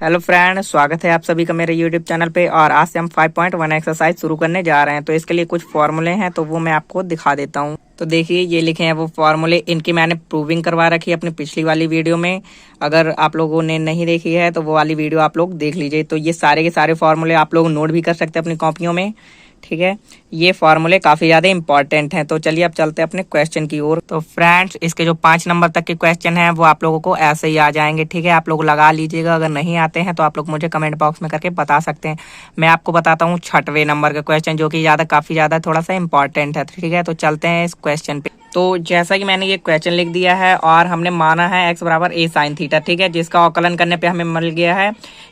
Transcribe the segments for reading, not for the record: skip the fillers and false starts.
Hello friend, स्वागत है आप सभी का मेरे यूट्यूब चैनल पे। और आज से हम 5.1 एक्सरसाइज शुरू करने जा रहे हैं। तो इसके लिए कुछ फॉर्मूले हैं, तो वो मैं आपको दिखा देता हूँ। तो देखिए, ये लिखे हैं वो फॉर्मूले। इनकी मैंने प्रूविंग करवा रखी है अपनी पिछली वाली वीडियो में। अगर आप लोगों ने नहीं देखी है तो वो वाली वीडियो आप लोग देख लीजिए। तो ये सारे के सारे फॉर्मूले आप लोग नोट भी कर सकते हैं अपनी कॉपियों में, ठीक है। ये फॉर्मूले काफी ज्यादा इंपॉर्टेंट हैं। तो चलिए अब चलते हैं अपने क्वेश्चन की ओर। तो फ्रेंड्स, इसके जो 5 नंबर तक के क्वेश्चन हैं वो आप लोगों को ऐसे ही आ जाएंगे, ठीक है। आप लोग लगा लीजिएगा। अगर नहीं आते हैं तो आप लोग मुझे कमेंट बॉक्स में करके बता सकते हैं। मैं आपको बताता हूँ 6वें नंबर का क्वेश्चन, जो कि काफी ज्यादा थोड़ा सा इंपॉर्टेंट है, ठीक है। तो चलते हैं इस क्वेश्चन पे। तो जैसा कि मैंने ये क्वेश्चन लिख दिया है और हमने माना है x बराबर a साइन थीटा, ठीक है, जिसका अवकलन करने पे हमें मिल गया है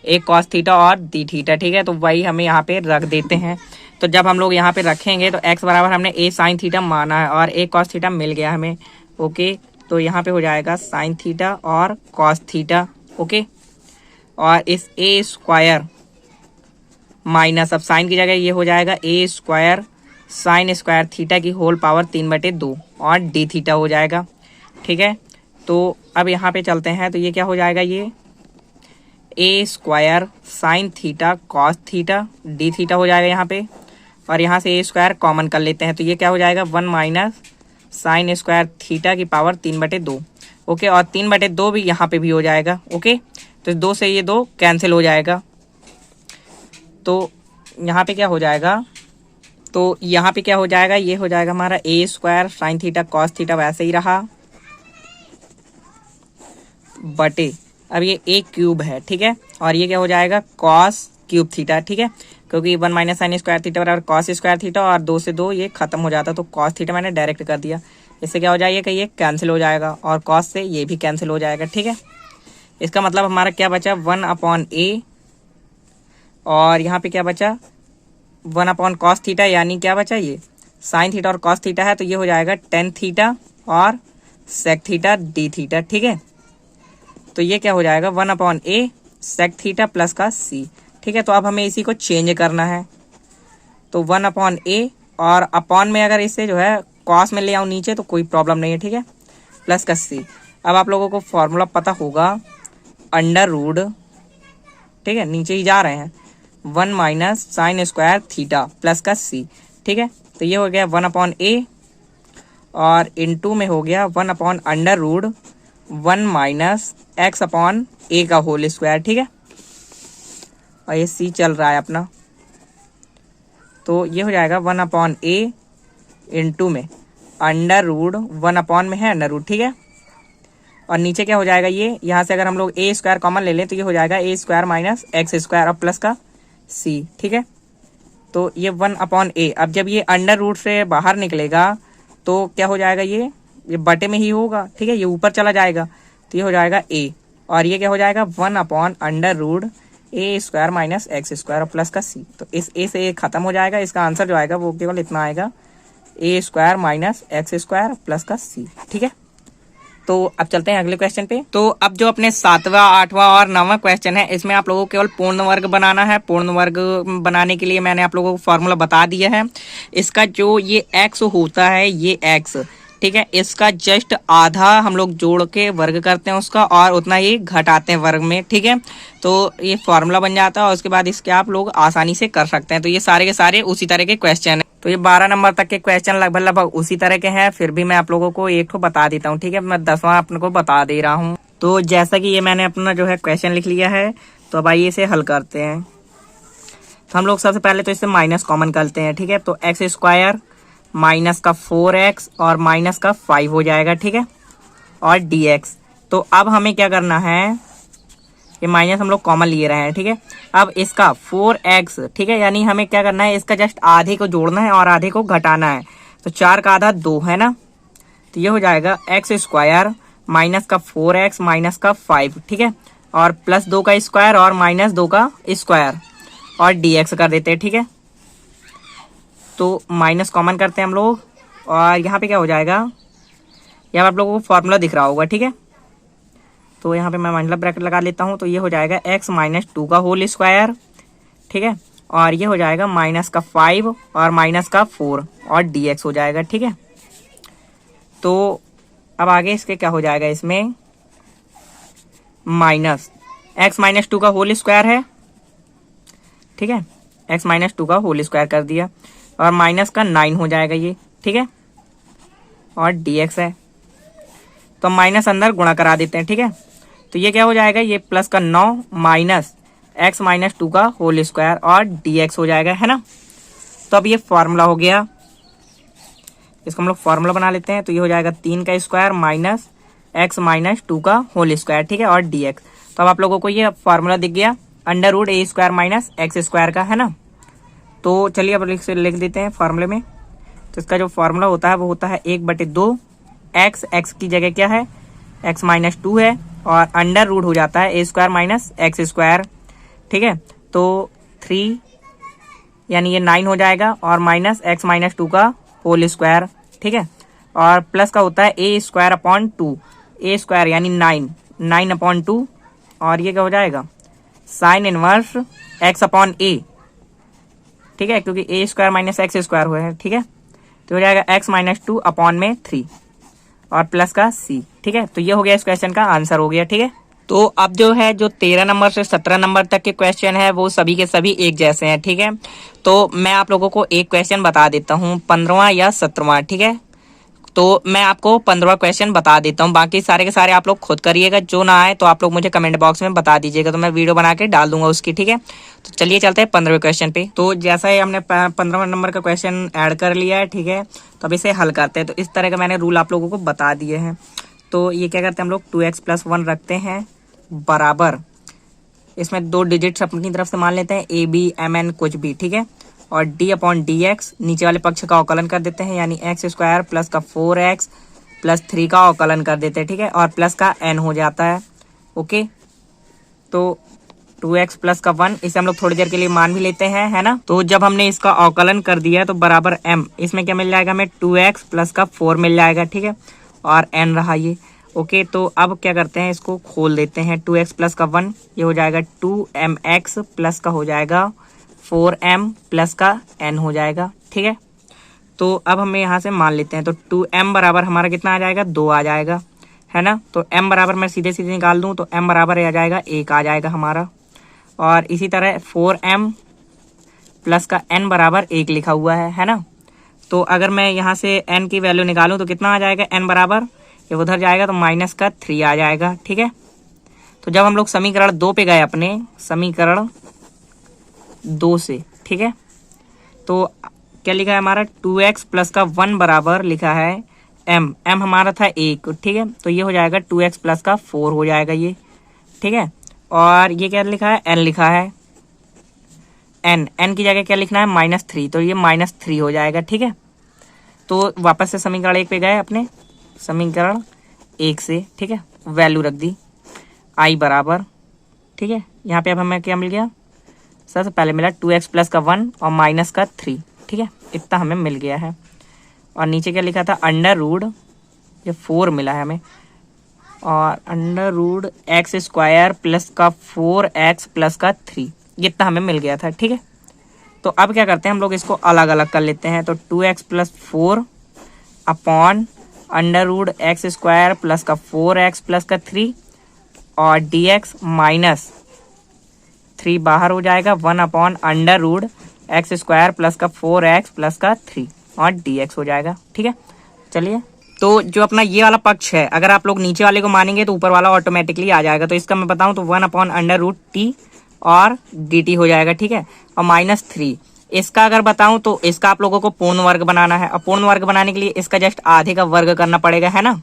a कॉस थीटा और d थीटा, ठीक है। तो वही हमें यहाँ पे रख देते हैं। तो जब हम लोग यहाँ पे रखेंगे तो x बराबर हमने a साइन थीटा माना है और a कॉस थीटा मिल गया हमें, ओके। तो यहाँ पे हो जाएगा साइन थीटा और कॉस थीटा, ओके। और इस a स्क्वायर माइनस, अब साइन की जगह ये हो जाएगा a square sine square theta की होल पावर 3/2 और डी थीटा हो जाएगा, ठीक है। तो अब यहाँ पे चलते हैं। तो ये क्या हो जाएगा, ये a square sine theta cos theta D theta हो जाएगा यहाँ पे। और यहाँ से a स्क्वायर कॉमन कर लेते हैं। तो ये क्या हो जाएगा, 1 माइनस साइन स्क्वायर थीटा की पावर 3/2, ओके। और 3/2 भी यहाँ पे भी हो जाएगा, ओके। तो 2 से ये 2 कैंसिल हो जाएगा। तो यहाँ पे क्या हो जाएगा, तो यहाँ पे क्या हो जाएगा, ये हो जाएगा हमारा a square sine theta cos theta वैसे ही रहा बटे, अब ये a क्यूब है, ठीक है। और ये क्या हो जाएगा, कॉस क्यूब थीटा, ठीक है, क्योंकि 1 माइनस साइन स्क्वायर थीटा बराबर कॉस स्क्वायर थीटा और 2 से 2 ये खत्म हो जाता। तो कॉस थीटा मैंने डायरेक्ट कर दिया। इससे क्या हो जाएगा कि ये कैंसिल हो जाएगा और कॉस से ये भी कैंसिल हो जाएगा, ठीक है। इसका मतलब हमारा क्या बचा, 1/a। और यहाँ पे क्या बचा, 1 कॉस थीटा, यानी क्या बचा, ये साइन थीटा और कॉस थीटा है। तो ये हो जाएगा टेन थीटा और सेक थीटा डी थीटा, ठीक है। तो ये क्या हो जाएगा, 1/a सेक थीटा प्लस का c, ठीक है। तो अब हमें इसी को चेंज करना है। तो 1/a और अपॉन में अगर इसे जो है कॉस में ले आऊँ नीचे तो कोई प्रॉब्लम नहीं है, ठीक है, प्लस का c। अब आप लोगों को फॉर्मूला पता होगा, अंडर रूट, ठीक है, नीचे ही जा रहे हैं, 1 minus sine square theta plus का c, ठीक है। तो ये हो गया 1/a और इनटू में हो गया 1/अंडर रूट 1 माइनस x/a का होल स्क्वायर, ठीक है। और ये c चल रहा है अपना। तो ये हो जाएगा 1/a इनटू में अंडर रूट 1 में है अंडर रूट, ठीक है। और नीचे क्या हो जाएगा, ये यहाँ से अगर हम लोग a स्क्वायर कॉमन ले लें तो ये हो जाएगा a square minus x square और प्लस का c, ठीक है। तो ये 1/a, अब जब ये अंडर रूट से बाहर निकलेगा तो क्या हो जाएगा, ये बटे में ही होगा, ठीक है, ये ऊपर चला जाएगा। तो ये हो जाएगा a और ये क्या हो जाएगा, 1/अंडर root a square minus x square और प्लस का c। तो इस a से a खत्म हो जाएगा। इसका आंसर जो आएगा वो केवल इतना आएगा, a square minus x square plus का c, ठीक है। तो अब चलते हैं अगले क्वेश्चन पे। तो अब जो अपने 7वां 8वां और 9वां क्वेश्चन है, इसमें आप लोगों को केवल पूर्ण वर्ग बनाना है। पूर्ण वर्ग बनाने के लिए मैंने आप लोगों को फॉर्मूला बता दिया है। इसका जो ये x होता है, ये x, ठीक है, इसका जस्ट आधा हम लोग जोड़ के वर्ग करते हैं उसका और उतना ही घटाते हैं वर्ग में, ठीक है। तो ये फॉर्मूला बन जाता है और उसके बाद इसके आप लोग आसानी से कर सकते हैं। तो ये सारे के सारे उसी तरह के क्वेश्चन है। तो ये 12 नंबर तक के क्वेश्चन लगभग उसी तरह के हैं। फिर भी मैं आप लोगों को एक को बता देता हूँ, ठीक है, मैं 10वां अपने को बता दे रहा हूँ। तो जैसा कि ये मैंने अपना जो है क्वेश्चन लिख लिया है, तो अब आइए इसे हल करते हैं। तो हम लोग सबसे पहले तो इससे माइनस कॉमन करते हैं, ठीक है। तो एक्स स्क्वायर माइनस का 4x और माइनस का 5 हो जाएगा, ठीक है, और dx। तो अब हमें क्या करना है, ये माइनस हम लोग कॉमन लिए रहे हैं, ठीक है। अब इसका 4x, ठीक है, यानी हमें क्या करना है, इसका जस्ट आधे को जोड़ना है और आधे को घटाना है। तो 4 का आधा 2 है ना। तो ये हो जाएगा एक्स स्क्वायर माइनस का 4x माइनस का 5, ठीक है, और प्लस 2 का स्क्वायर और माइनस 2 का स्क्वायर और dx कर देते हैं, ठीक है। तो माइनस कॉमन करते हैं हम लोग और यहाँ पे क्या हो जाएगा, यहाँ आप लोगों को फॉर्मूला दिख रहा होगा, ठीक है। तो यहाँ पे मैं माइनस ब्रैकेट लगा लेता हूँ। तो ये हो जाएगा x माइनस 2 का होल स्क्वायर, ठीक है, और ये हो जाएगा माइनस का 5 और माइनस का 4 और dx हो जाएगा, ठीक है। तो अब आगे इसके क्या हो जाएगा, इसमें माइनस x माइनस 2 का होल स्क्वायर है, ठीक है, x माइनस 2 का होल स्क्वायर कर दिया और माइनस का 9 हो जाएगा ये, ठीक है, और dx है तो माइनस अंदर गुणा करा देते हैं, ठीक है। तो ये क्या हो जाएगा, ये प्लस का 9 माइनस x माइनस 2 का होल स्क्वायर और dx हो जाएगा, है ना। तो अब ये फॉर्मूला हो गया, इसको हम लोग फॉर्मूला बना लेते हैं। तो ये हो जाएगा 3 का स्क्वायर माइनस x माइनस 2 का होल स्क्वायर, ठीक है, और dx। तो अब आप लोगों को ये फॉर्मूला दिख गया अंडर रूट ए स्क्वायर माइनस एक्स स्क्वायर का, है ना। तो चलिए अब लिख देते हैं फॉर्मूले में। तो इसका जो फॉर्मूला होता है वो होता है 1/2 x की जगह क्या है, x माइनस 2 है और अंडर रूट हो जाता है ए स्क्वायर माइनस एक्स स्क्वायर, ठीक है। तो 3 यानी ये 9 हो जाएगा और माइनस x माइनस 2 का होल स्क्वायर, ठीक है, और प्लस का होता है ए स्क्वायर अपॉन 2, ए स्क्वायर यानी 9 अपॉन 2 और ये क्या हो जाएगा साइन इनवर्स x अपॉन ए, ठीक है, क्योंकि ए स्क्वायर माइनस एक्स स्क्वायर हुआ है, ठीक है। तो हो जाएगा x माइनस 2 अपॉन में 3 और प्लस का c, ठीक है। तो ये हो गया इस क्वेश्चन का आंसर हो गया, ठीक है। तो अब जो है जो 13 नंबर से 17 नंबर तक के क्वेश्चन है वो सभी के सभी एक जैसे हैं, ठीक है। तो मैं आप लोगों को एक क्वेश्चन बता देता हूँ, 15वां या 17वां, ठीक है। तो मैं आपको 15वां क्वेश्चन बता देता हूँ, बाकी सारे के सारे आप लोग खुद करिएगा, जो ना आए तो आप लोग मुझे कमेंट बॉक्स में बता दीजिएगा, तो मैं वीडियो बना के डाल दूंगा उसकी, ठीक है। तो चलिए चलते हैं 15वें क्वेश्चन पे। तो जैसा ही हमने 15वां नंबर का क्वेश्चन ऐड कर लिया है, ठीक है, तो अब इसे हल करते हैं। तो इस तरह का मैंने रूल आप लोगों को बता दिए हैं। तो ये क्या करते हैं हम लोग 2x + 1 रखते हैं बराबर, इसमें 2 डिजिट्स अपनी तरफ से मान लेते हैं a b m n कुछ भी, ठीक है, और d अपॉन dx नीचे वाले पक्ष का अवकलन कर देते हैं, यानी x स्क्वायर प्लस का 4x प्लस 3 का अवकलन कर देते हैं, ठीक है, और प्लस का n हो जाता है, ओके। तो 2x प्लस का 1 इसे हम लोग थोड़ी देर के लिए मान भी लेते हैं, है ना। तो जब हमने इसका अवकलन कर दिया तो बराबर m, इसमें क्या मिल जाएगा हमें 2x प्लस का 4 मिल जाएगा, ठीक है, और n रहा ये, ओके। तो अब क्या करते हैं, इसको खोल देते हैं। 2x प्लस का 1 ये हो जाएगा 2mx प्लस का हो जाएगा 4m प्लस का n हो जाएगा, ठीक है। तो अब हमें यहाँ से मान लेते हैं। तो 2m बराबर हमारा कितना आ जाएगा, 2 आ जाएगा, है ना। तो m बराबर मैं सीधे सीधे निकाल दूँ तो m बराबर आ जाएगा 1 आ जाएगा हमारा, और इसी तरह 4m प्लस का n बराबर 1 लिखा हुआ है ना। तो अगर मैं यहाँ से n की वैल्यू निकालूँ तो कितना आ जाएगा, n बराबर ये उधर जाएगा तो माइनस का 3 आ जाएगा, ठीक है। तो जब हम लोग समीकरण 2 पे गए, अपने समीकरण 2 से, ठीक है, तो क्या लिखा है हमारा 2x प्लस का 1 बराबर लिखा है m हमारा था 1, ठीक है। तो ये हो जाएगा 2x प्लस का 4 हो जाएगा ये, ठीक है। और ये क्या लिखा है, n लिखा है, n की जगह क्या लिखना है -3, तो ये -3 हो जाएगा, ठीक है। तो वापस से समीकरण 1 पे गए, अपने समीकरण 1 से, ठीक है, वैल्यू रख दी i बराबर, ठीक है। यहाँ पे अब हमें क्या मिल गया, सबसे पहले मिला 2x प्लस का 1 और माइनस का 3, ठीक है, इतना हमें मिल गया है। और नीचे क्या लिखा था, अंडर रूट, ये 4 मिला है हमें, और under root x square plus का 4x प्लस का 3, ये इतना हमें मिल गया था, ठीक है। तो अब क्या करते हैं, हम लोग इसको अलग अलग कर लेते हैं। तो 2x plus 4 upon under root x square plus का 4x प्लस का 3 और dx माइनस 3 बाहर हो जाएगा, 1 upon under root x square plus का 4x प्लस का 3 और dx हो जाएगा, ठीक है। चलिए, तो जो अपना ये वाला पक्ष है, अगर आप लोग नीचे वाले को मानेंगे तो ऊपर वाला ऑटोमेटिकली आ जाएगा। तो इसका मैं बताऊं तो 1 अपॉन अंडर रूट t और dt हो जाएगा, ठीक है, और -3 इसका अगर बताऊं तो इसका आप लोगों को पूर्ण वर्ग बनाना है, और पूर्ण वर्ग बनाने के लिए इसका जस्ट आधे का वर्ग करना पड़ेगा, है ना,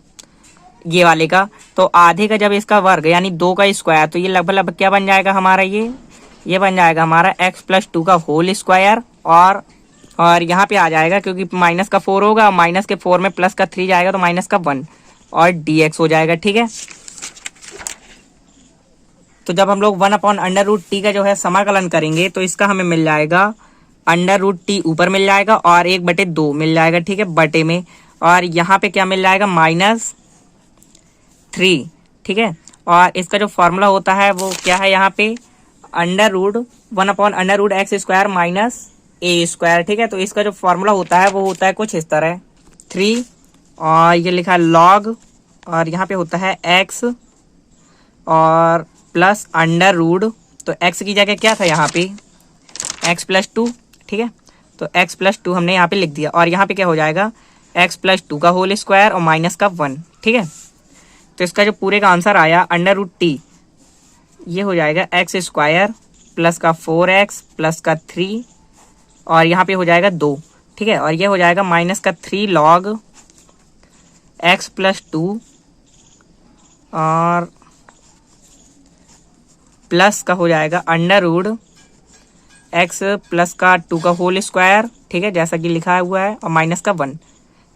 ये वाले का। तो आधे का जब इसका वर्ग यानी 2 का स्क्वायर, तो ये लगभग क्या बन जाएगा हमारा, ये बन जाएगा हमारा x प्लस 2 का होल स्क्वायर, और यहाँ पे आ जाएगा क्योंकि माइनस का 4 होगा, माइनस के 4 में प्लस का 3 जाएगा तो माइनस का 1 और dx हो जाएगा, ठीक है। तो जब हम लोग 1 अपॉन अंडर रूट टी का जो है समाकलन करेंगे तो इसका हमें मिल जाएगा अंडर रूट टी ऊपर मिल जाएगा और 1/2 मिल जाएगा, ठीक है, बटे में, और यहाँ पे क्या मिल जाएगा -3, ठीक है। और इसका जो फॉर्मूला होता है वो क्या है, यहाँ पे under root 1 upon under root x square minus A square, ठीक है। तो इसका जो फॉर्मूला होता है वो होता है कुछ इस तरह 3 और ये लिखा है लॉग, और यहाँ पे होता है x और प्लस अंडर रूट, तो x की जगह क्या था यहाँ पे x+2, ठीक है, तो x+2 हमने यहाँ पे लिख दिया, और यहाँ पे क्या हो जाएगा x+2 का होल स्क्वायर और माइनस का 1, ठीक है। तो इसका जो पूरे का आंसर आया अंडर रूट t, ये हो जाएगा x² प्लस का 4x प्लस का 3 और यहाँ पे हो जाएगा 2, ठीक है, और ये हो जाएगा माइनस का 3 log x+2 और प्लस का हो जाएगा अंडर रूट x प्लस का 2 का होल स्क्वायर, ठीक है, जैसा कि लिखा हुआ है, और माइनस का 1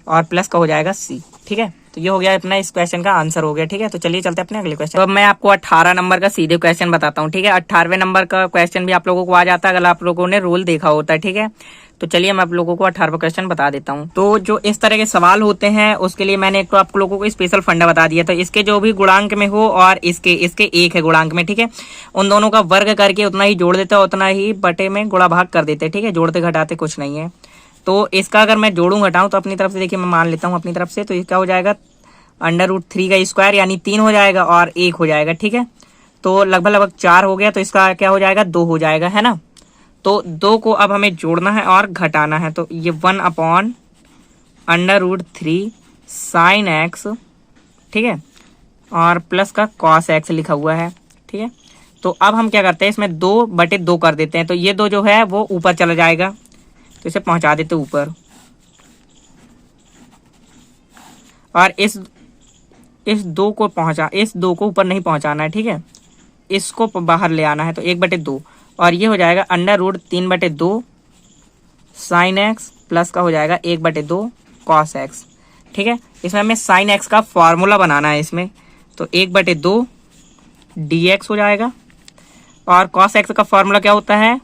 और प्लस का हो जाएगा c, ठीक है। तो ये हो गया अपना इस क्वेश्चन का आंसर हो गया, ठीक है। तो चलिए चलते हैं अपने अगले क्वेश्चन। तो अब मैं आपको 18 नंबर का सीधे क्वेश्चन बताता हूँ, ठीक है। 18वें नंबर का क्वेश्चन भी आप लोगों को आ जाता है अगर आप लोगों ने रूल देखा होता है, ठीक है। तो चलिए मैं आप लोगों को 18वां क्वेश्चन बता देता हूँ। तो जो इस तरह के सवाल होते हैं उसके लिए मैंने एक तो आप लोगों को स्पेशल फंडा बता दिया था, इसके जो भी गुणांक में हो और इसके एक है गुणांक में, ठीक है, उन दोनों का वर्ग करके उतना ही जोड़ देते उतना ही बटे में गुणा भाग कर देते, ठीक है, जोड़ते घटाते कुछ नहीं है। तो इसका अगर मैं जोड़ूं घटाऊं तो अपनी तरफ से देखिए मैं मान लेता हूं अपनी तरफ से, तो इसका हो जाएगा अंडर रूट 3 का स्क्वायर यानी 3 हो जाएगा और 1 हो जाएगा, ठीक है। तो लगभग 4 हो गया, तो इसका क्या हो जाएगा 2 हो जाएगा, है ना। तो 2 को अब हमें जोड़ना है और घटाना है, तो ये 1/√3 sin x, ठीक है, और प्लस का cos x लिखा हुआ है, ठीक है। तो अब हम क्या करते हैं इसमें 2/2 कर देते हैं, तो ये 2 जो है वो ऊपर चला जाएगा, तो इसे पहुंचा देते ऊपर, और इस 2 को ऊपर नहीं पहुंचाना है, ठीक है, इसको बाहर ले आना है, तो 1/2 और ये हो जाएगा अंडर√3/2 sin x प्लस का हो जाएगा 1/2 cos x, ठीक है। इसमें हमें sin x का फॉर्मूला बनाना है इसमें, तो 1/2 dx हो जाएगा, और cos x का फॉर्मूला क्या होता है,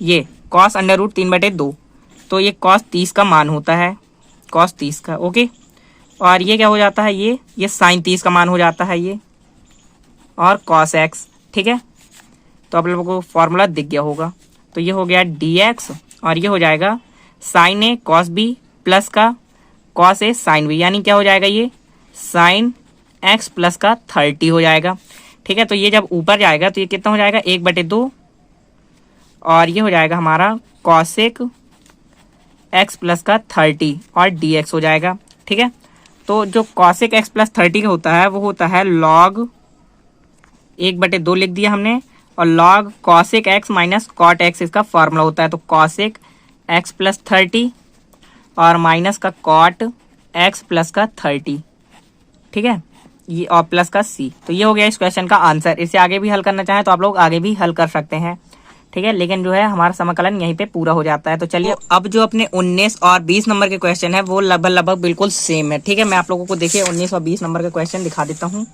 ये cos अंडर√3/2, तो ये cos 30 का मान होता है, cos 30 का, ओके। और ये क्या हो जाता है, ये sin 30 का मान हो जाता है ये, और cos x, ठीक है। तो आप लोगों को फॉर्मूला दिख गया होगा, तो ये हो गया dx और ये हो जाएगा sin a cos b plus का cos a sin b, यानी क्या हो जाएगा ये sin x प्लस का 30 हो जाएगा, ठीक है। तो ये जब ऊपर जाएगा तो ये कितना हो जाएगा 1/2 और ये हो जाएगा हमारा cosec x प्लस का 30 और dx हो जाएगा, ठीक है। तो जो cosec x प्लस 30 का होता है वो होता है log 1/2 लिख दिया हमने, और log cosec x minus cot x इसका फॉर्मूला होता है, तो cosec x प्लस 30 और माइनस का cot x प्लस का 30, ठीक है, ये और प्लस का c। तो ये हो गया इस क्वेश्चन का आंसर। इसे आगे भी हल करना चाहें तो आप लोग आगे भी हल कर सकते हैं, ठीक है, लेकिन जो है हमारा समाकलन यहीं पे पूरा हो जाता है। तो चलिए अब जो अपने 19 और 20 नंबर के क्वेश्चन है वो लगभग बिल्कुल सेम है, ठीक है। मैं आप लोगों को देखिए 19 और 20 नंबर के क्वेश्चन दिखा देता हूँ।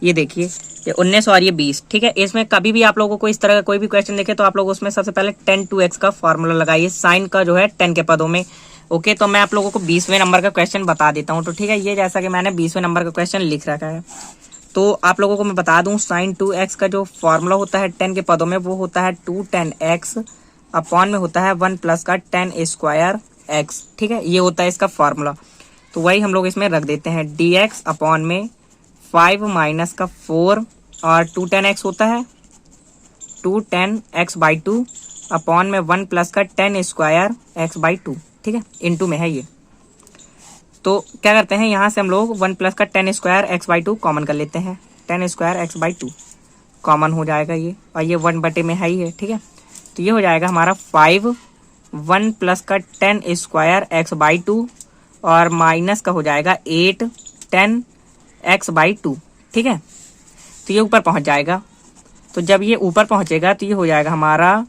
ये देखिए ये 19 और ये 20, ठीक है। इसमें कभी भी आप लोगों को इस तरह का कोई भी क्वेश्चन देखे तो आप लोग उसमें सबसे पहले 10/2x का फॉर्मूला लगाइए, साइन का जो है 10 के पदों में, ओके। तो मैं आप लोगों को 20वें नंबर का क्वेश्चन बता देता हूँ, तो ठीक है, ये जैसा कि मैंने 20वें नंबर का क्वेश्चन लिख रखा है, तो आप लोगों को मैं बता दूं sin 2x का जो फॉर्मूला होता है 10 के पदों में वो होता है 2 tan x अपॉन में होता है 1 प्लस का tan स्क्वायर x, ठीक है, ये होता है इसका फॉर्मूला। तो वही हम लोग इसमें रख देते हैं dx अपॉन में 5 माइनस का 4 और 2 tan x होता है 2 tan x/2 अपॉन में 1 प्लस का tan स्क्वायर x/2, ठीक है, इनटू में है ये। तो क्या करते हैं यहाँ से हम लोग 1 प्लस का tan स्क्वायर x/2 कॉमन कर लेते हैं, tan स्क्वायर x/2 कॉमन हो जाएगा ये, और ये 1/2 में है ही है, ठीक है। तो ये हो जाएगा हमारा 5 1 प्लस का tan स्क्वायर x/2 और माइनस का हो जाएगा 8 tan x/2, ठीक है। तो ये ऊपर पहुंच जाएगा, तो जब ये ऊपर पहुंचेगा तो ये हो जाएगा हमारा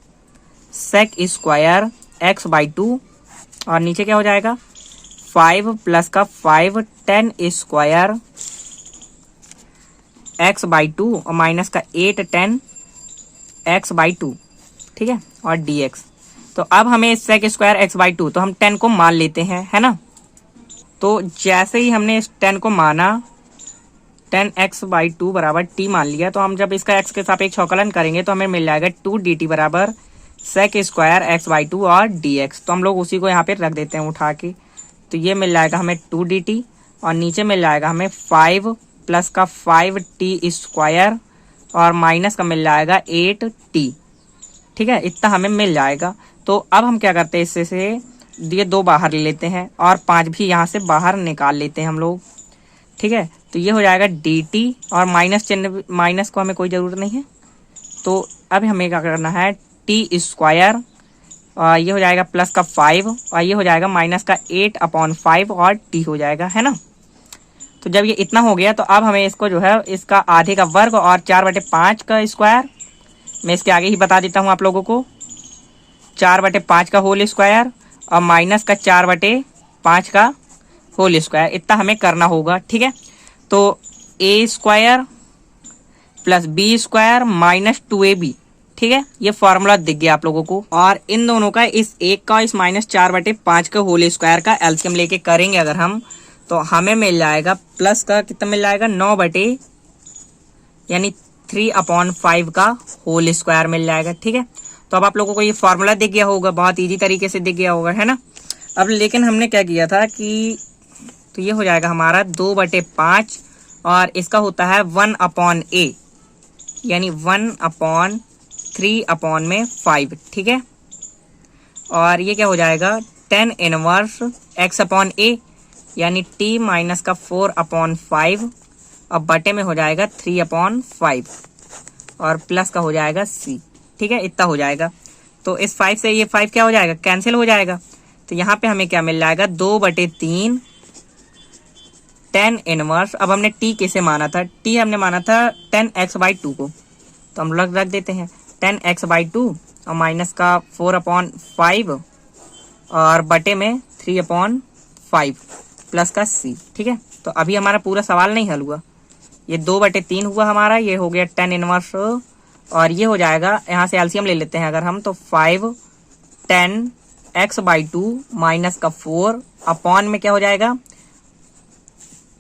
sec स्क्वायर x/2 और नीचे क्या हो जाएगा 5 प्लस का 5 tan स्क्वायर x/2 और माइनस का 8 tan x/2, ठीक है, और dx। तो अब हमें sec स्क्वायर x/2 तो हम 10 को मान लेते हैं, है ना। तो जैसे ही हमने इस 10 को माना 10 x/2 बराबर t मान लिया, तो हम जब इसका x के सापेक्ष अवकलन करेंगे तो हमें मिल जाएगा 2 dt बराबर sec स्क्वायर x/2 और dx। तो हम लोग उसी को यहाँ पे रख देते हैं उठा के, तो ये मिल जाएगा हमें 2 dt और नीचे मिल जाएगा हमें 5 प्लस का 5 t स्क्वायर और माइनस का मिल जाएगा 8t। ठीक है, इतना हमें मिल जाएगा। तो अब हम क्या करते हैं, इससे से ये 2 बाहर ले लेते हैं और 5 भी यहाँ से बाहर निकाल लेते हैं हम लोग। ठीक है, तो ये हो जाएगा dt और माइनस चिन्ह, माइनस को हमें कोई ज़रूरत नहीं है। तो अब हमें क्या करना है, t स्क्वायर और ये हो जाएगा प्लस का 5 और ये हो जाएगा माइनस का 8/5 और t हो जाएगा, है ना। तो जब ये इतना हो गया तो अब हमें इसको जो है इसका आधे का वर्ग और 4/5 का स्क्वायर, मैं इसके आगे ही बता देता हूँ आप लोगों को, 4/5 का होल स्क्वायर और माइनस का 4/5 का होल स्क्वायर, इतना हमें करना होगा। ठीक है, तो a square plus b square minus 2ab, ठीक है, ये फॉर्मूला दिख गया आप लोगों को। और इन दोनों का, इस एक का इस माइनस 4/5 का होल स्क्वायर का एलसीएम लेके करेंगे अगर हम, तो हमें मिल जाएगा प्लस का कितना मिल जाएगा, 9 यानी 3/5 का होल स्क्वायर मिल जाएगा। ठीक है, तो अब आप लोगों को ये फॉर्मूला दिख गया होगा, बहुत इजी तरीके से दिख गया होगा, है ना। अब लेकिन हमने क्या किया था कि, तो ये हो जाएगा हमारा 2/5 और इसका होता है 1/a यानी 1/3/5। ठीक है, और ये क्या हो जाएगा, tan इनवर्स x/a यानी t माइनस का 4/5 और बटे में हो जाएगा 3/5 और प्लस का हो जाएगा c। ठीक है, इतना हो जाएगा। तो इस 5 से ये 5 क्या हो जाएगा, कैंसिल हो जाएगा। तो यहाँ पे हमें क्या मिल जाएगा, 2/3 tan इनवर्स। अब हमने t किसे माना था, t हमने माना था tan x/2 को, तो हम रख देते हैं tan x/2 और माइनस का 4/5 और बटे में 3/5 प्लस का c। ठीक है, तो अभी हमारा पूरा सवाल नहीं हल हुआ, ये 2/3 हुआ हमारा, ये हो गया tan इनवर्स और ये हो जाएगा, यहाँ से एलसीएम ले लेते हैं अगर हम, तो 5 tan x/2 माइनस का 4 अपॉन में क्या हो जाएगा,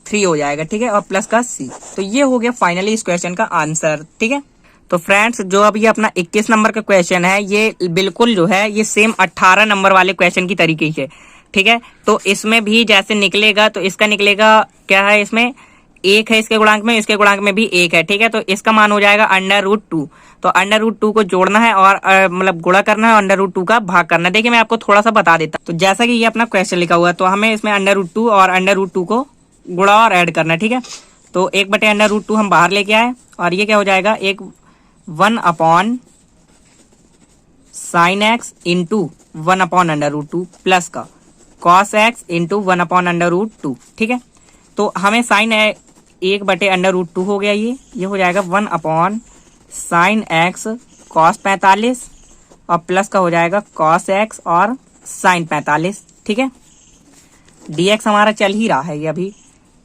3 हो जाएगा। ठीक है, और प्लस का c। तो ये हो गया फाइनली इस क्वेश्चन का आंसर। ठीक है, तो फ्रेंड्स जो अभी अपना 21 नंबर का क्वेश्चन है, ये बिल्कुल जो है ये सेम 18 नंबर वाले क्वेश्चन की तरीके से। ठीक है, तो इसमें भी जैसे निकलेगा, तो इसका निकलेगा क्या है, इसमें 1 है इसके गुणांक में, इसके गुणांक में भी 1 है। ठीक है, तो इसका मान हो जाएगा √2। तो √2 को जोड़ना है और मतलब गुणा करना है, √2 का भाग करना है। देखिए मैं आपको थोड़ा सा बता देता हूँ। तो जैसा कि ये अपना क्वेश्चन लिखा हुआ है, तो हमें इसमें √2 और √2 को गुणा और ऐड करना है। ठीक है, तो 1/√2 हम बाहर लेके आए और ये क्या हो जाएगा, 1/sin x इंटू 1/√2 प्लस का cos x इंटू 1/√2। ठीक है, तो हमें साइन 1/√2 हो गया, ये हो जाएगा 1/sin x cos 45 और प्लस का हो जाएगा cos x और sin 45। ठीक है, dx हमारा चल ही रहा है ये अभी,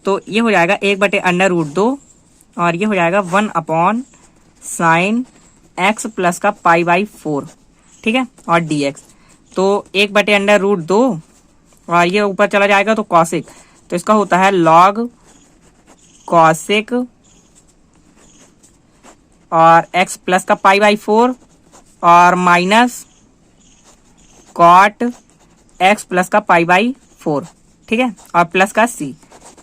तो ये हो जाएगा 1/√2 और ये हो जाएगा 1/sin x प्लस का π/4। ठीक है, और dx तो 1/√2 और ये ऊपर चला जाएगा तो cosec, तो इसका होता है log cosec और x प्लस का π/4 और माइनस cot x प्लस का π/4। ठीक है, और प्लस का c।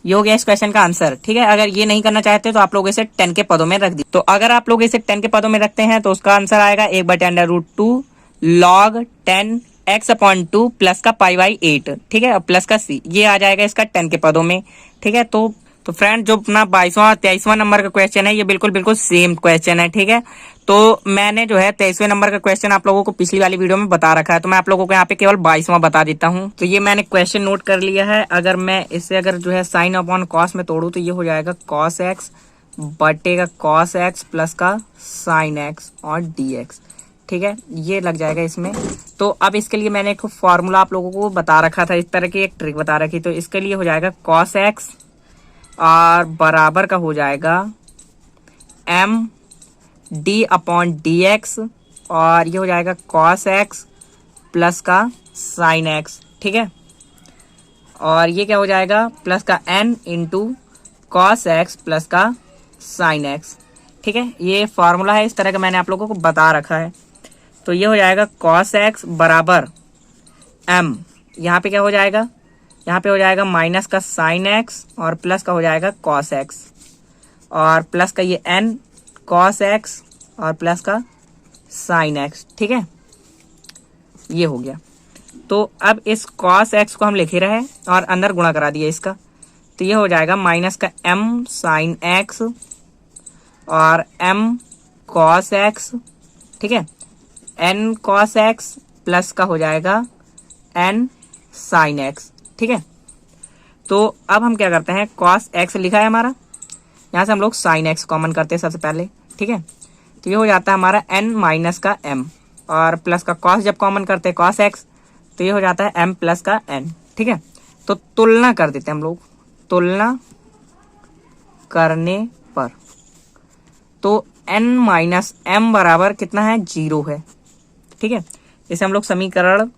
ये हो गया इस क्वेश्चन का आंसर। ठीक है, अगर ये नहीं करना चाहते तो आप लोग इसे 10 के पदों में रख दी। तो अगर आप लोग इसे 10 के पदों में रखते हैं तो उसका आंसर आएगा 1/√2 log 10 x/2 प्लस का π/8। ठीक है, और प्लस का c, ये आ जाएगा इसका 10 के पदों में। ठीक है, तो फ्रेंड जो अपना 22वां 23वां नंबर का क्वेश्चन है, ये बिल्कुल सेम क्वेश्चन है। ठीक है, तो मैंने जो है 23वें नंबर का क्वेश्चन आप लोगों को पिछली वाली वीडियो में बता रखा है, तो मैं आप लोगों को यहाँ पे केवल 22वां बता देता हूँ। तो ये मैंने क्वेश्चन नोट कर लिया है। अगर मैं इसे अगर जो है साइन अपॉन कॉस में तोड़ू तो ये हो जाएगा cos x बटे का cos x प्लस का sin x और dx। ठीक है, ये लग जाएगा इसमें। तो अब इसके लिए मैंने एक फॉर्मूला आप लोगों को बता रखा था, इस तरह की एक ट्रिक बता रखी। तो इसके लिए हो जाएगा cos x और बराबर का हो जाएगा md/dx और ये हो जाएगा cos x प्लस का sin x। ठीक है, और ये क्या हो जाएगा, प्लस का n into cos x plus का sin x। ठीक है, ये फॉर्मूला है, इस तरह का मैंने आप लोगों को बता रखा है। तो ये हो जाएगा cos x बराबर m, यहाँ पे क्या हो जाएगा, यहाँ पे हो जाएगा माइनस का sin x और प्लस का हो जाएगा cos x और प्लस का ये n कॉस एक्स और प्लस का साइन एक्स, ठीक है, ये हो गया। तो अब इस कॉस एक्स को हम लिख ही रहे और अंदर गुणा करा दिया इसका, तो ये हो जाएगा माइनस का m साइन एक्स और m कॉस एक्स, ठीक है, n कॉस एक्स प्लस का हो जाएगा n साइन एक्स, ठीक है। तो अब हम क्या करते हैं, कॉस एक्स लिखा है हमारा, यहाँ से हम लोग साइन एक्स कॉमन करते हैं सबसे पहले, ठीक है। तो ये हो जाता है हमारा n माइनस का m और प्लस का कॉस जब कॉमन करते हैं कॉस एक्स, तो ये हो जाता है m प्लस का n, ठीक है। तो तुलना कर देते हैं हम लोग, तुलना करने पर तो n माइनस m बराबर कितना है, 0 है, ठीक है। इसे हम लोग समीकरण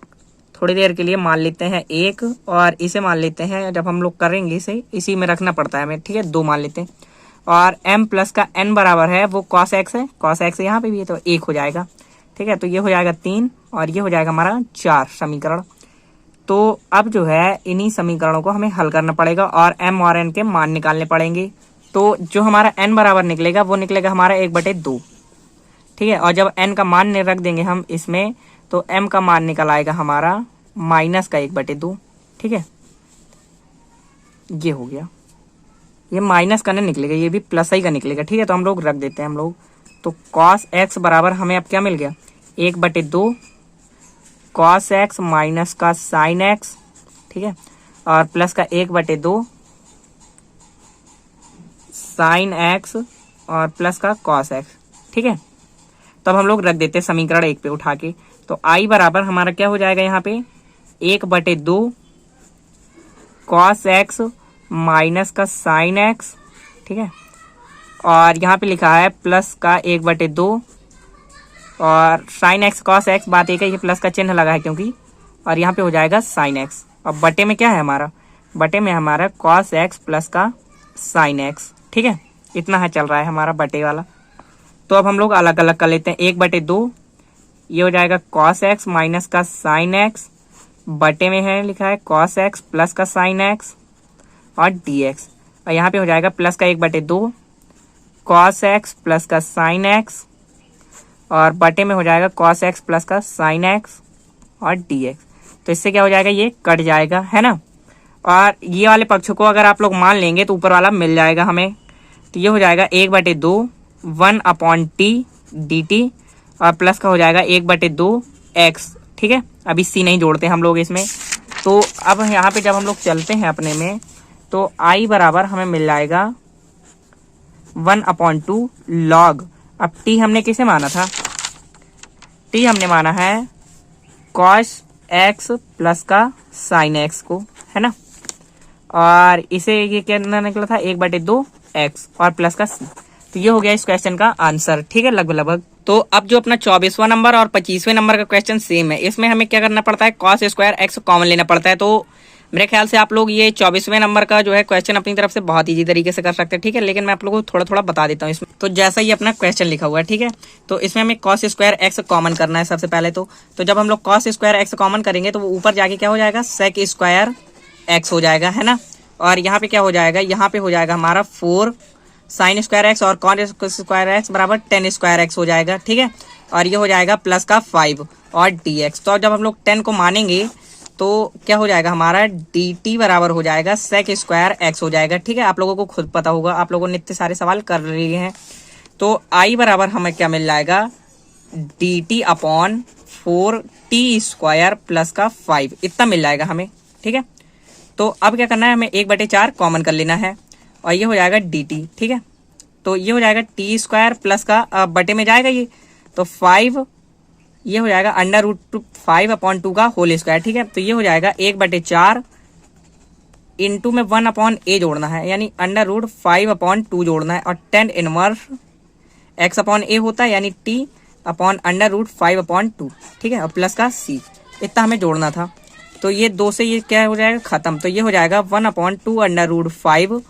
थोड़ी देर के लिए मान लेते हैं 1 और इसे मान लेते हैं, जब हम लोग करेंगे इसे इसी में रखना पड़ता है हमें, ठीक है, 2 मान लेते हैं। और m प्लस का n बराबर है वो कॉस एक्स है, कॉस एक्स यहाँ पे भी है तो 1 हो जाएगा, ठीक है। तो ये हो जाएगा 3 और ये हो जाएगा हमारा 4 समीकरण। तो अब जो है इन्हीं समीकरणों को हमें हल करना पड़ेगा और m और n के मान निकालने पड़ेंगे। तो जो हमारा n बराबर निकलेगा वो निकलेगा हमारा 1/2, ठीक है। और जब n का मान रख देंगे हम इसमें, तो m का मान निकल आएगा हमारा माइनस का 1/2, ठीक है, ये हो गया। ये माइनस का नहीं निकलेगा, ये भी प्लस ही का निकलेगा, ठीक है। तो हम लोग रख देते हैं हम लोग, तो कॉस एक्स बराबर हमें अब क्या मिल गया, 1/2 कॉस एक्स माइनस का साइन एक्स, ठीक है, और प्लस का 1/2 साइन एक्स और प्लस का कॉस एक्स, ठीक है। तब हम लोग रख देते हैं समीकरण 1 पे उठा के, तो आई बराबर हमारा क्या हो जाएगा यहाँ पे 1/2 कॉस एक्स माइनस का साइन एक्स, ठीक है, और यहाँ पे लिखा है प्लस का 1/2 और साइन एक्स कॉस एक्स, बात एक है ये प्लस का चिन्ह लगा है क्योंकि, और यहाँ पे हो जाएगा साइन एक्स। और बटे में क्या है हमारा, बटे में हमारा कॉस एक्स प्लस का साइन एक्स, ठीक है, इतना है चल रहा है हमारा बटे वाला। तो अब हम लोग अलग अलग कर लेते हैं, 1/2 ये हो जाएगा कॉस एक्स माइनस का साइन एक्स, बटे में है लिखा है कॉस एक्स प्लस का साइन एक्स और dx, और यहाँ पे हो जाएगा प्लस का 1/2 कॉस एक्स प्लस का साइन एक्स और बटे में हो जाएगा कॉस एक्स प्लस का साइन एक्स और dx। तो इससे क्या हो जाएगा, ये कट जाएगा, है ना। और ये वाले पक्षों को अगर आप लोग मान लेंगे तो ऊपर वाला मिल जाएगा हमें, तो ये हो जाएगा 1/2 1/t dt और प्लस का हो जाएगा 1/2 x, ठीक है। अभी c नहीं जोड़ते हम लोग इसमें। तो अब यहाँ पे जब हम लोग चलते हैं अपने में, तो i बराबर हमें मिल जाएगा 1/2 log, अब t हमने किसे माना था, t हमने माना है cos x प्लस का sin x को, है ना। और इसे ये क्या निकला था 1/2 x और प्लस का c। तो ये हो गया इस क्वेश्चन का आंसर, ठीक है, लगभग। तो अब जो अपना 24वां नंबर और 25वें नंबर का क्वेश्चन सेम है, इसमें हमें क्या करना पड़ता है, कॉस स्क्वायर एक्स कॉमन लेना पड़ता है। तो मेरे ख्याल से आप लोग ये 24वें नंबर का जो है क्वेश्चन अपनी तरफ से बहुत ईजी तरीके से कर सकते हैं, ठीक है। लेकिन मैं आप लोगों को थोड़ा थोड़ा बता देता हूँ इसमें। तो जैसा ही अपना क्वेश्चन लिखा हुआ है, ठीक है, तो इसमें हमें कॉस स्क्वायर एक्स कॉमन करना है सबसे पहले। तो जब हम लोग कॉस स्क्वायर एक्स कॉमन करेंगे तो वो ऊपर जाके क्या हो जाएगा, सेक स्क्वायर एक्स हो जाएगा, है ना। और यहाँ पे क्या हो जाएगा, यहाँ पे हो जाएगा हमारा 4 साइन स्क्वायर एक्स और कॉस स्क्वायर एक्स बराबर 10 स्क्वायर एक्स हो जाएगा, ठीक है। और ये हो जाएगा प्लस का 5 और dx। तो जब हम लोग 10 को मानेंगे तो क्या हो जाएगा हमारा dt बराबर हो जाएगा सेक स्क्वायर एक्स हो जाएगा, ठीक है। आप लोगों को खुद पता होगा, आप लोगों ने इतने सारे सवाल कर लिए हैं। तो i बराबर हमें क्या मिल जाएगा, dt upon 4t square plus का 5, इतना मिल जाएगा हमें, ठीक है। तो अब क्या करना है, हमें 1/4 कॉमन कर लेना है और ये हो जाएगा dt, ठीक है। तो ये हो जाएगा t स्क्वायर प्लस का बटे में जाएगा ये, तो 5 ये हो जाएगा √5/2 का होल स्क्वायर, ठीक है। तो ये हो जाएगा 1/4 इंटू में 1/a जोड़ना है, यानी √5/2 जोड़ना है, और 10 इनवर्स x/a होता है, यानी t अपॉन √5/2, ठीक है, और प्लस का c, इतना हमें जोड़ना था। तो ये 2 से ये क्या हो जाएगा खत्म, तो ये हो जाएगा 1/2 √5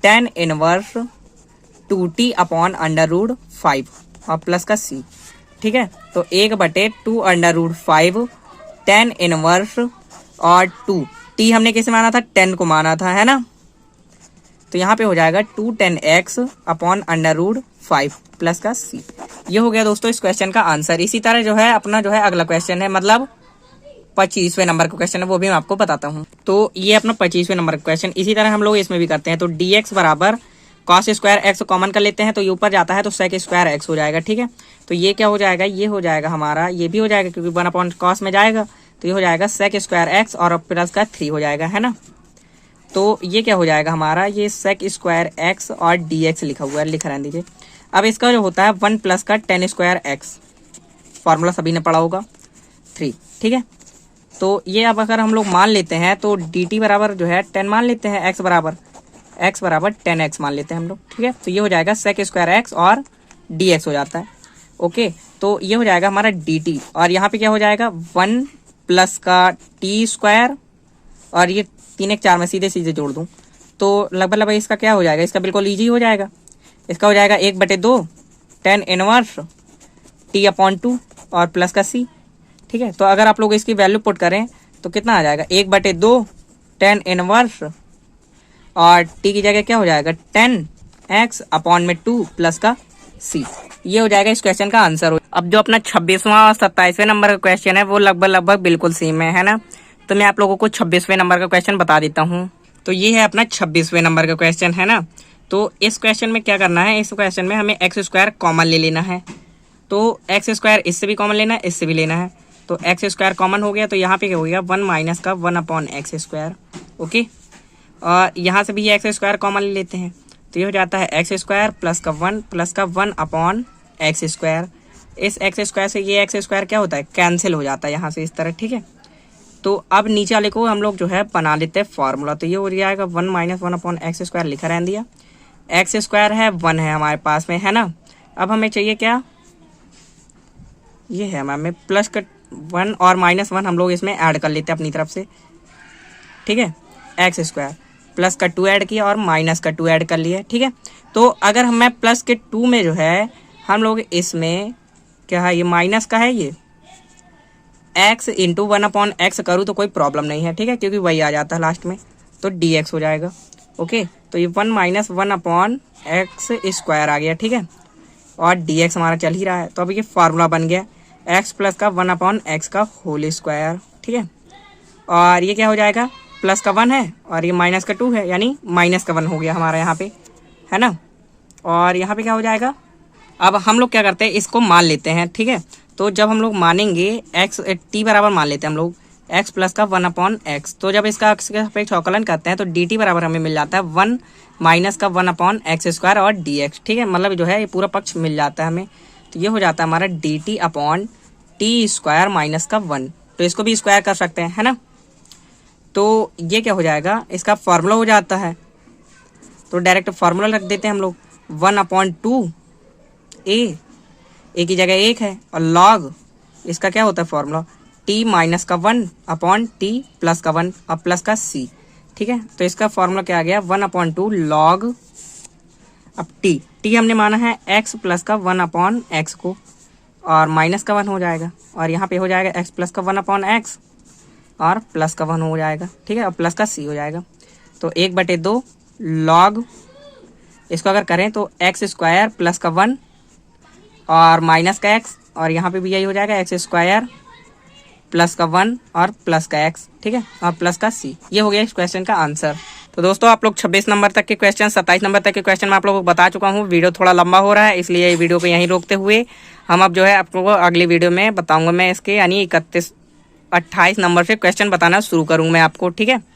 10 इनवर्स 2t अपॉन √5 और प्लस का c, ठीक है। तो 1/2 √5 10 इनवर्स और 2, t हमने कैसे माना था, 10 को माना था, है ना। तो यहाँ पे हो जाएगा 210x अपॉन √5 प्लस का c। ये हो गया दोस्तों इस क्वेश्चन का आंसर। इसी तरह जो है अपना जो है अगला क्वेश्चन है, मतलब 25वें नंबर का क्वेश्चन है, वो भी मैं आपको बताता हूँ। तो ये अपना 25वें नंबर का क्वेश्चन, इसी तरह हम लोग इसमें भी करते हैं। तो dx बराबर cos स्क्वायर x कॉमन कर लेते हैं, तो ये ऊपर जाता है तो sec स्क्वायर x हो जाएगा। ठीक है, तो ये क्या हो जाएगा, ये हो जाएगा हमारा, ये भी हो जाएगा क्योंकि 1/cos में जाएगा, तो ये हो जाएगा sec स्क्वायर x और प्लस का 3 हो जाएगा, है ना। तो ये क्या हो जाएगा हमारा, ये sec स्क्वायर x और dx लिखा हुआ है, लिख रहने दीजिए। अब इसका जो होता है 1 प्लस का tan स्क्वायर x, फॉर्मूला सभी ने पढ़ा होगा 3। ठीक है, तो ये अब अगर हम लोग मान लेते हैं तो dt बराबर जो है 10 मान लेते हैं, x बराबर 10x मान लेते हैं हम लोग। ठीक है, तो ये हो जाएगा sec स्क्वायर x और dx हो जाता है। ओके, तो ये हो जाएगा हमारा dt, और यहाँ पे क्या हो जाएगा 1 प्लस का t स्क्वायर, और ये 3 1 4 में सीधे सीधे जोड़ दूं तो लगभग इसका क्या हो जाएगा, इसका बिल्कुल ईजी हो जाएगा। इसका हो जाएगा 1/2 tan इनवर्स t अपॉन 2 और प्लस का c। ठीक है, तो अगर आप लोग इसकी वैल्यू पुट करें तो कितना आ जाएगा, 1/2 tan इनवर्स और t की जगह क्या हो जाएगा 10x अपॉन में 2 प्लस का c। ये हो जाएगा इस क्वेश्चन का आंसर। अब जो अपना 26वां और 27वें नंबर का क्वेश्चन है वो लगभग बिल्कुल सेम है ना। तो मैं आप लोगों को 26वें नंबर का क्वेश्चन बता देता हूँ। तो ये है अपना 26वें नंबर का क्वेश्चन, है ना। तो इस क्वेश्चन में क्या करना है, इस क्वेश्चन में हमें एक्स स्क्वायर कॉमन ले लेना है। तो एक्स स्क्वायर इससे भी कॉमन लेना है, इससे भी लेना है। तो एक्स स्क्वायर कॉमन हो गया तो यहाँ पे क्या हो गया 1 माइनस का 1/x स्क्वायर। ओके, और यहाँ से भी एक्स स्क्वायर कॉमन ले लेते हैं, तो ये हो जाता है एक्स स्क्वायर प्लस का 1/x स्क्वायर। इस एक्स स्क्वायर से ये एक्स स्क्वायर क्या होता है, कैंसिल हो जाता है यहाँ से इस तरह। ठीक है, तो अब नीचे वाले को हम लोग जो है बना लेते हैं फॉर्मूला। तो ये हो जाएगा 1 माइनस 1/x स्क्वायर लिखा रहने दिया। एक्स स्क्वायर है 1 है हमारे पास में, है ना। अब हमें चाहिए क्या, ये है हमें प्लस का 1 और -1 हम लोग इसमें ऐड कर लेते हैं अपनी तरफ से। ठीक है, एक्स स्क्वायर प्लस का 2 ऐड किया और माइनस का 2 ऐड कर लिया। ठीक है, तो अगर हमें प्लस के 2 में जो है हम लोग इसमें क्या है, ये माइनस का है, ये x इंटू 1/x करूँ तो कोई प्रॉब्लम नहीं है। ठीक है, क्योंकि वही आ जाता है लास्ट में, तो dx हो जाएगा। ओके, तो ये 1 माइनस 1/x स्क्वायर आ गया। ठीक है, और dx हमारा चल ही रहा है, तो अब ये फार्मूला बन गया x प्लस का 1/x का होल स्क्वायर। ठीक है, और ये क्या हो जाएगा, प्लस का 1 है और ये माइनस का 2 है, यानी माइनस का 1 हो गया हमारा यहाँ पे, है ना। और यहाँ पे क्या हो जाएगा, अब हम लोग क्या करते हैं, इसको मान लेते हैं। ठीक है, तो जब हम लोग मानेंगे x t बराबर मान लेते हैं हम लोग x प्लस का 1/x, तो जब इसका x के सापेक्ष अवकलन करते हैं तो dt बराबर हमें मिल जाता है 1 माइनस का 1/x स्क्वायर और dx। ठीक है, मतलब जो है ये पूरा पक्ष मिल जाता है हमें। तो ये हो जाता है हमारा dt upon t square minus का 1, तो इसको भी स्क्वायर कर सकते हैं, है ना। तो ये क्या हो जाएगा, इसका फॉर्मूला हो जाता है, तो डायरेक्ट फार्मूला रख देते हैं हम लोग 1/2 a की जगह 1 है, और log इसका क्या होता है फॉर्मूला t माइनस का 1/t प्लस का 1 और प्लस का c। ठीक है, तो इसका फॉर्मूला क्या आ गया 1/2 log, अब t हमने माना है x प्लस का 1/x को, और माइनस का 1 हो जाएगा, और यहाँ पे हो जाएगा x प्लस का 1/x और प्लस का 1 हो जाएगा। ठीक है, और प्लस का c हो जाएगा। तो 1/2 log, इसको अगर करें तो x स्क्वायर प्लस का 1 और माइनस का x, और यहाँ पे भी यही हो जाएगा x स्क्वायर प्लस का 1 और प्लस का x। ठीक है, और प्लस का c। ये हो गया इस क्वेश्चन का आंसर। तो दोस्तों आप लोग 26 नंबर तक के क्वेश्चन, 27 नंबर तक के क्वेश्चन मैं आप लोगों को बता चुका हूँ। वीडियो थोड़ा लंबा हो रहा है, इसलिए ये वीडियो को यहीं रोकते हुए हम अब जो है आप लोगों को अगली वीडियो में बताऊंगा मैं इसके, यानी 28 नंबर से क्वेश्चन बताना शुरू करूँगा मैं आपको। ठीक है।